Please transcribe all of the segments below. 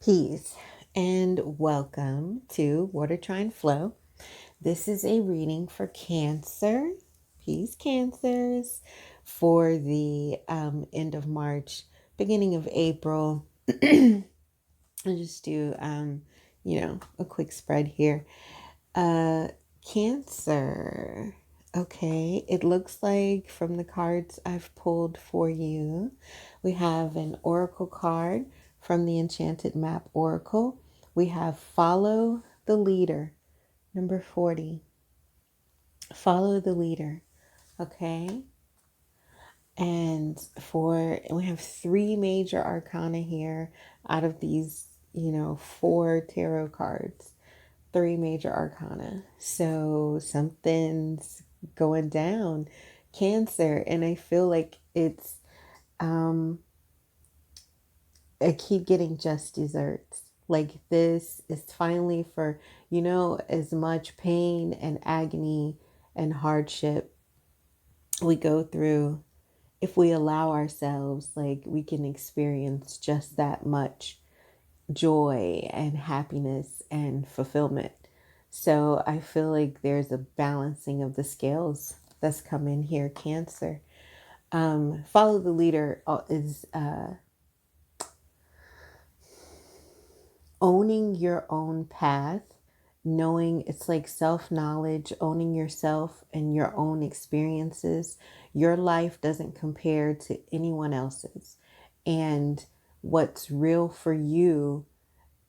Peace and welcome to Water-Trine-Flow. This is a reading for Cancer. Peace, Cancers, for the end of March, beginning of April. I'll just do, a quick spread here. Cancer. Okay, it looks like from the cards I've pulled for you, we have an oracle card from the Enchanted Map Oracle. We have Follow the Leader, number 40. Follow the leader. Okay. And we have three major arcana here out of these, four tarot cards. Three major arcana. So something's going down, Cancer. And I feel like I keep getting just desserts. Like this is finally for, as much pain and agony and hardship we go through. If we allow ourselves, like we can experience just that much joy and happiness and fulfillment. So I feel like there's a balancing of the scales that's come in here, Cancer. Follow the leader is owning your own path, knowing it's like self-knowledge, owning yourself and your own experiences. Your life doesn't compare to anyone else's. And what's real for you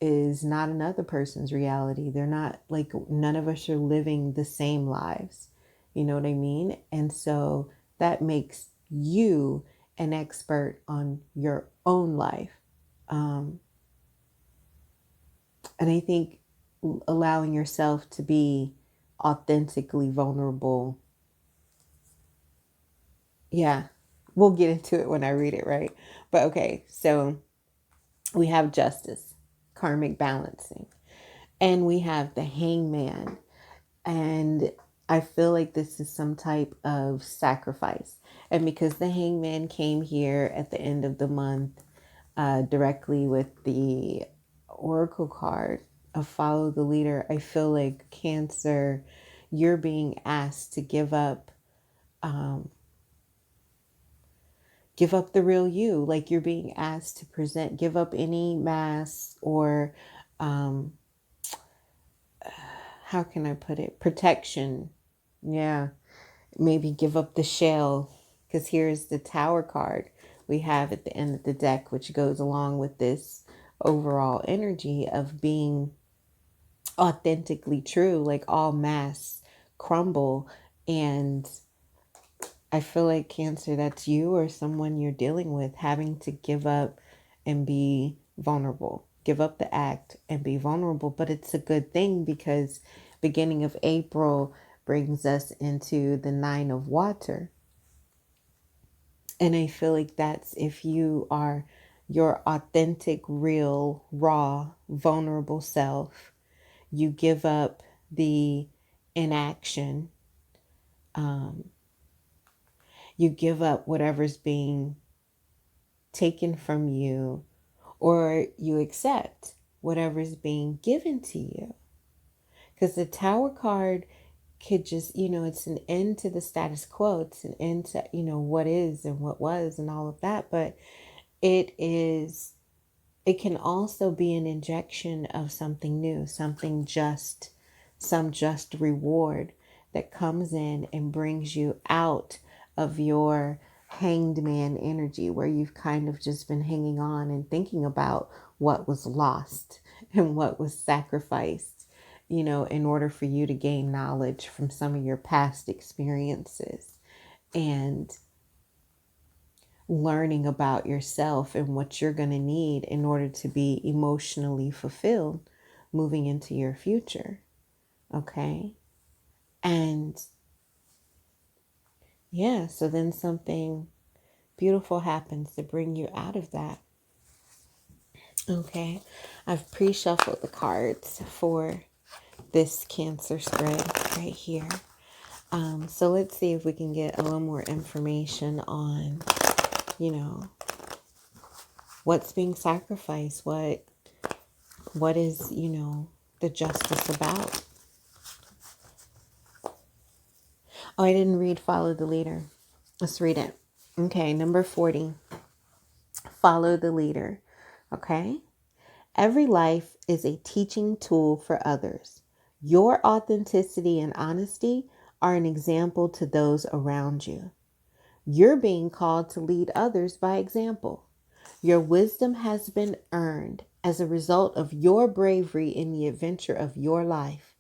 is not another person's reality. They're not like, none of us are living the same lives. You know what I mean? And so that makes you an expert on your own life. And I think allowing yourself to be authentically vulnerable. Yeah, we'll get into it when I read it, right? But okay, so we have justice, karmic balancing, and we have the hangman. And I feel like this is some type of sacrifice. And because the hangman came here at the end of the month, directly with the oracle card of follow the leader, I feel like Cancer, you're being asked to give up the real you. Like you're being asked to give up any mask or, how can I put it? Protection. Yeah. Maybe give up the shell, because here's the Tower card we have at the end of the deck, which goes along with this overall energy of being authentically true. Like all masks crumble. And I feel like, Cancer, that's you or someone you're dealing with, having to give up and be vulnerable. Give up the act and be vulnerable. But it's a good thing, because beginning of April brings us into the 9 of water. And I feel like that's if you are your authentic, real, raw, vulnerable self. You give up the inaction. You give up whatever's being taken from you, or you accept whatever's being given to you. Because the Tower card could just, it's an end to the status quo. It's an end to, what is and what was and all of that. But it can also be an injection of something new, something just, some just reward that comes in and brings you out of your hanged man energy, where you've kind of just been hanging on and thinking about what was lost and what was sacrificed, in order for you to gain knowledge from some of your past experiences and learning about yourself and what you're going to need in order to be emotionally fulfilled moving into your future. Okay. And yeah, so then something beautiful happens to bring you out of that. Okay. I've pre-shuffled the cards for this Cancer spread right here. So let's see if we can get a little more information on, what's being sacrificed, what What is, the justice about? Oh, I didn't read Follow the Leader. Let's read it. Okay, number 40. Follow the leader. Okay. Every life is a teaching tool for others. Your authenticity and honesty are an example to those around you. You're being called to lead others by example. Your wisdom has been earned as a result of your bravery in the adventure of your life.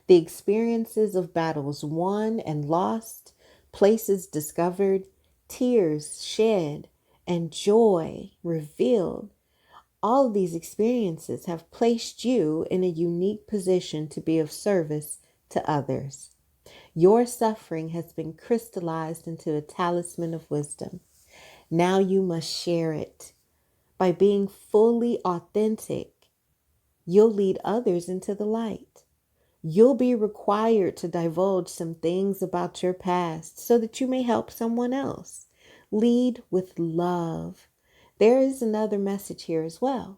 The experiences of battles won and lost, places discovered, tears shed, and joy revealed. All of these experiences have placed you in a unique position to be of service to others. Your suffering has been crystallized into a talisman of wisdom. Now you must share it. By being fully authentic, you'll lead others into the light. You'll be required to divulge some things about your past so that you may help someone else. Lead with love. There is another message here as well.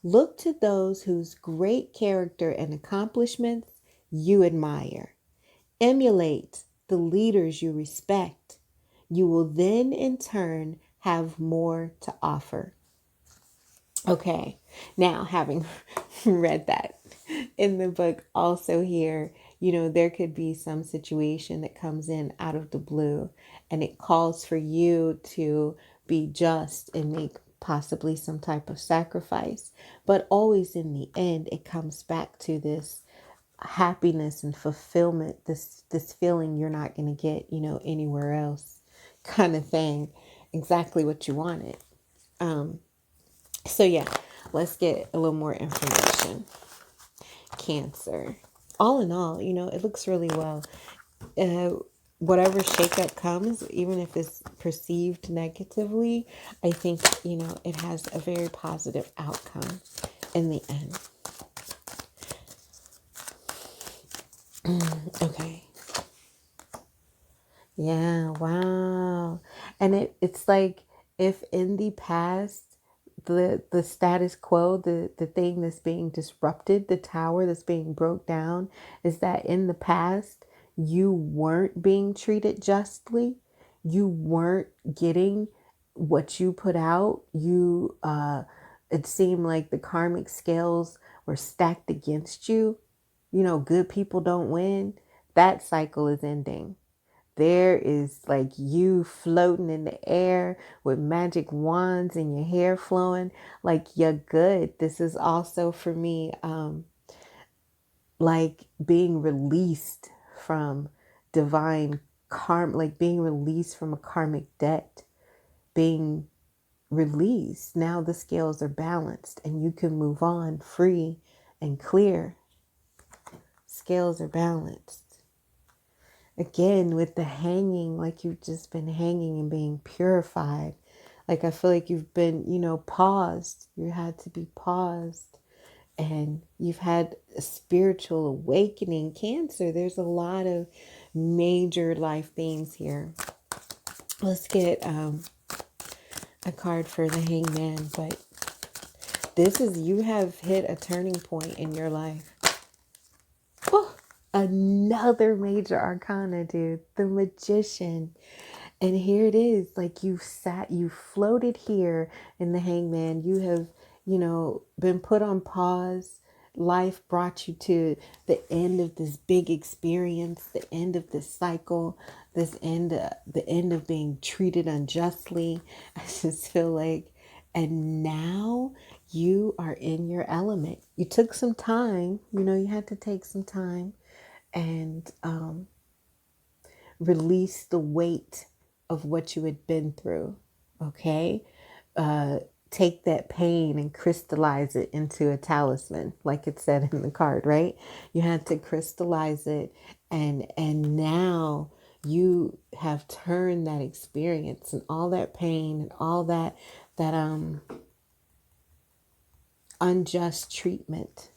Look to those whose great character and accomplishments you admire. Emulate the leaders you respect. You will then, in turn, have more to offer. Okay, now having read that in the book, also here, there could be some situation that comes in out of the blue and it calls for you to be just and make possibly some type of sacrifice. But always in the end, it comes back to this happiness and fulfillment, this feeling you're not going to get, anywhere else kind of thing. Exactly what you wanted. So yeah, let's get a little more information. Cancer. All in all, it looks really well. Uh, Whatever shakeup comes, even if it's perceived negatively, I think, it has a very positive outcome in the end. Okay. Yeah, wow. And it's like if in the past the status quo, the thing that's being disrupted, the tower that's being broke down, is that in the past you weren't being treated justly. You weren't getting what you put out. It seemed like the karmic scales were stacked against you. Good people don't win. That cycle is ending. There is like you floating in the air with magic wands and your hair flowing like you're good. This is also for me, like being released from divine karma, like being released from a karmic debt, being released. Now the scales are balanced and you can move on free and clear. Scales are balanced. Again, with the hanging, like you've just been hanging and being purified. Like I feel like you've been, paused. You had to be paused. And you've had a spiritual awakening. Cancer, there's a lot of major life themes here. Let's get a card for the Hangman. But this is, you have hit a turning point in your life. Oh, another major arcana, dude. The Magician. And here it is. Like you floated here in the Hangman. You have, been put on pause. Life brought you to the end of this big experience, the end of this cycle, the end of being treated unjustly. I just feel like, and now you are in your element. You took some time, you had to take some time and release the weight of what you had been through. Okay. Take that pain and crystallize it into a talisman, like it said in the card, right? You had to crystallize it, and now you have turned that experience and all that pain and all that unjust treatment,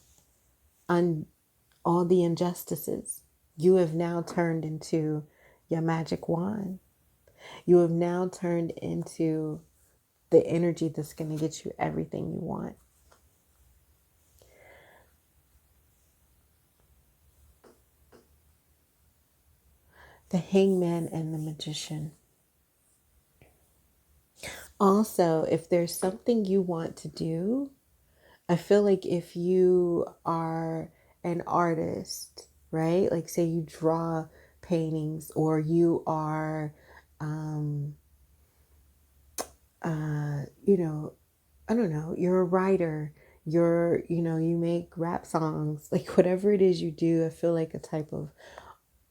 all the injustices, you have now turned into your magic wand. You have now turned into the energy that's going to get you everything you want. The Hangman and the Magician. Also, if there's something you want to do, I feel like if you are an artist, right? Like say you draw paintings, or you are, you know, I don't know, you're a writer, you make rap songs, like whatever it is you do, I feel like a type of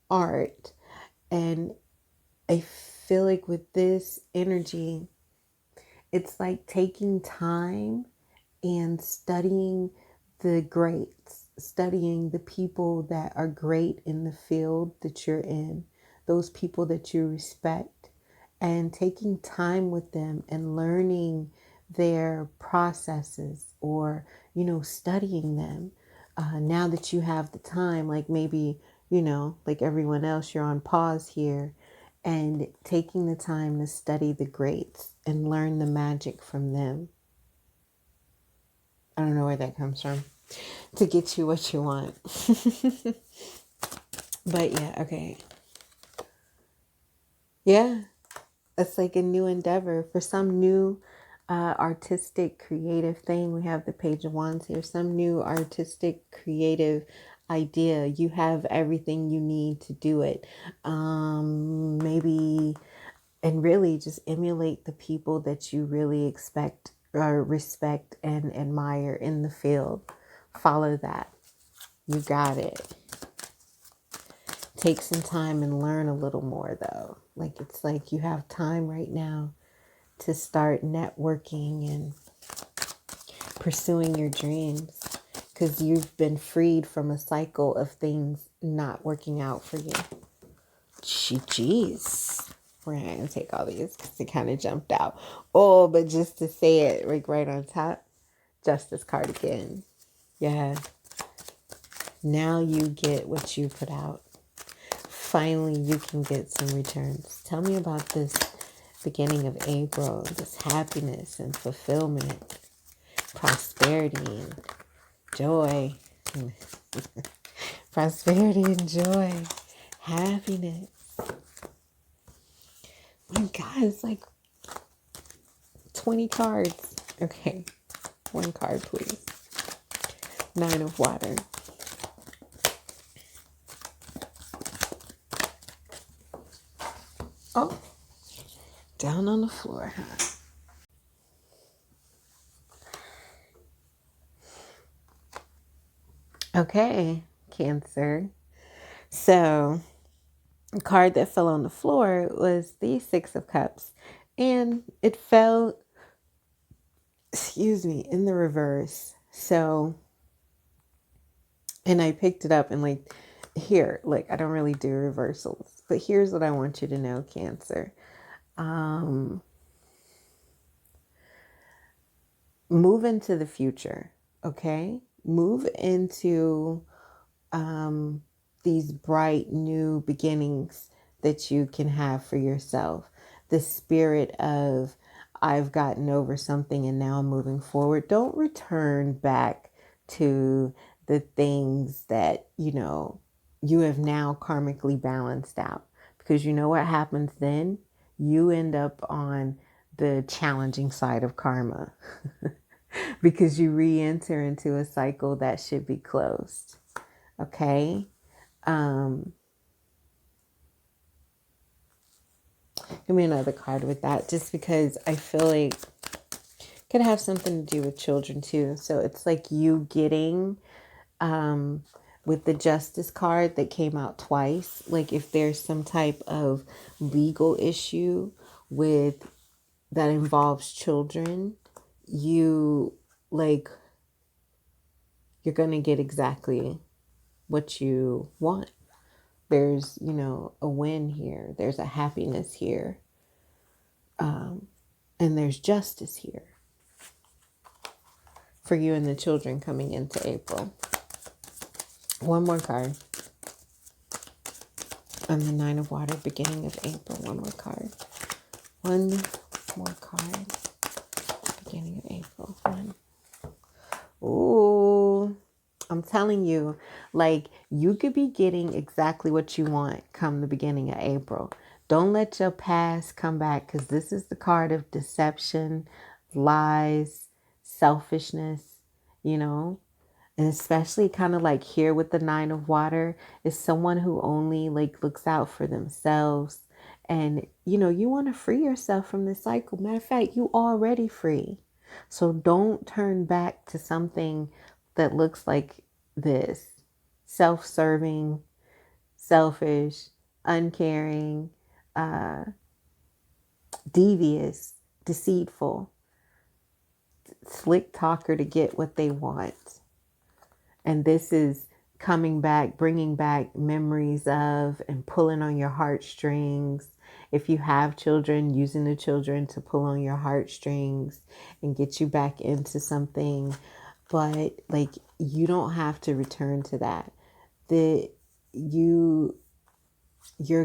art. And I feel like with this energy, it's like taking time and studying the greats, studying the people that are great in the field that you're in, those people that you respect, and taking time with them and learning their processes, or, studying them. Now that you have the time, like maybe, like everyone else, you're on pause here, and taking the time to study the greats and learn the magic from them. I don't know where that comes from, to get you what you want. But yeah, okay. Yeah, it's like a new endeavor for some new artistic, creative thing. We have the Page of Wands here. Some new artistic, creative idea. You have everything you need to do it. Maybe, and really just emulate the people that you really expect or respect and admire in the field. Follow that. You got it. Take some time and learn a little more, though. Like, it's like you have time right now to start networking and pursuing your dreams, because you've been freed from a cycle of things not working out for you. Jeez. We're not going to take all these because it kind of jumped out. Oh, but just to say it, like right on top, Justice card again. Yeah. Now you get what you put out. Finally, you can get some returns. Tell me about this beginning of April, this happiness and fulfillment, prosperity and joy. Prosperity and joy, happiness. My God, it's like 20 cards. Okay, one card, please. 9 of Water. Oh, down on the floor, huh? Okay, Cancer. So, the card that fell on the floor was the 6 of Cups. And it fell, in the reverse. So, and I picked it up and like, here, like, I don't really do reversals. But here's what I want you to know, Cancer. Move into the future, okay? Move into these bright new beginnings that you can have for yourself. The spirit of, I've gotten over something and now I'm moving forward. Don't return back to the things that, you have now karmically balanced out. Because you know what happens then? You end up on the challenging side of karma because you re-enter into a cycle that should be closed. Okay? Give me another card with that, just because I feel like it could have something to do with children too. So it's like you getting, with the Justice card that came out twice, like if there's some type of legal issue with that involves children, you like, you're going to get exactly what you want. There's, a win here. There's a happiness here. And there's justice here for you and the children coming into April. One more card. On the 9 of Water, beginning of April. One more card. One more card. Beginning of April. One. Ooh. I'm telling you, like, you could be getting exactly what you want come the beginning of April. Don't let your past come back, because this is the card of deception, lies, selfishness, you know? And especially kind of like here with the Nine of Water is someone who only like looks out for themselves. And, you want to free yourself from this cycle. Matter of fact, you already free. So don't turn back to something that looks like this: self-serving, selfish, uncaring, uh, devious, deceitful, slick talker to get what they want. And this is coming back, bringing back memories of and pulling on your heartstrings. If you have children, using the children to pull on your heartstrings and get you back into something. But like, you don't have to return to that. The you're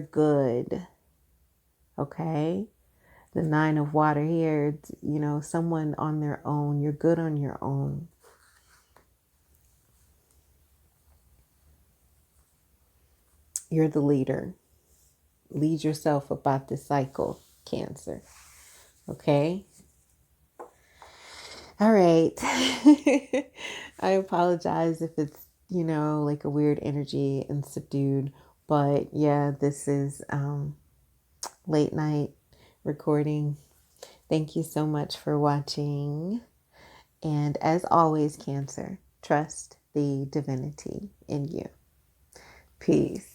good. Okay? The Nine of Water here, someone on their own. You're good on your own. You're the leader. Lead yourself about this cycle, Cancer. Okay? All right. I apologize if it's, like a weird energy and subdued. But yeah, this is late night recording. Thank you so much for watching. And as always, Cancer, trust the divinity in you. Peace.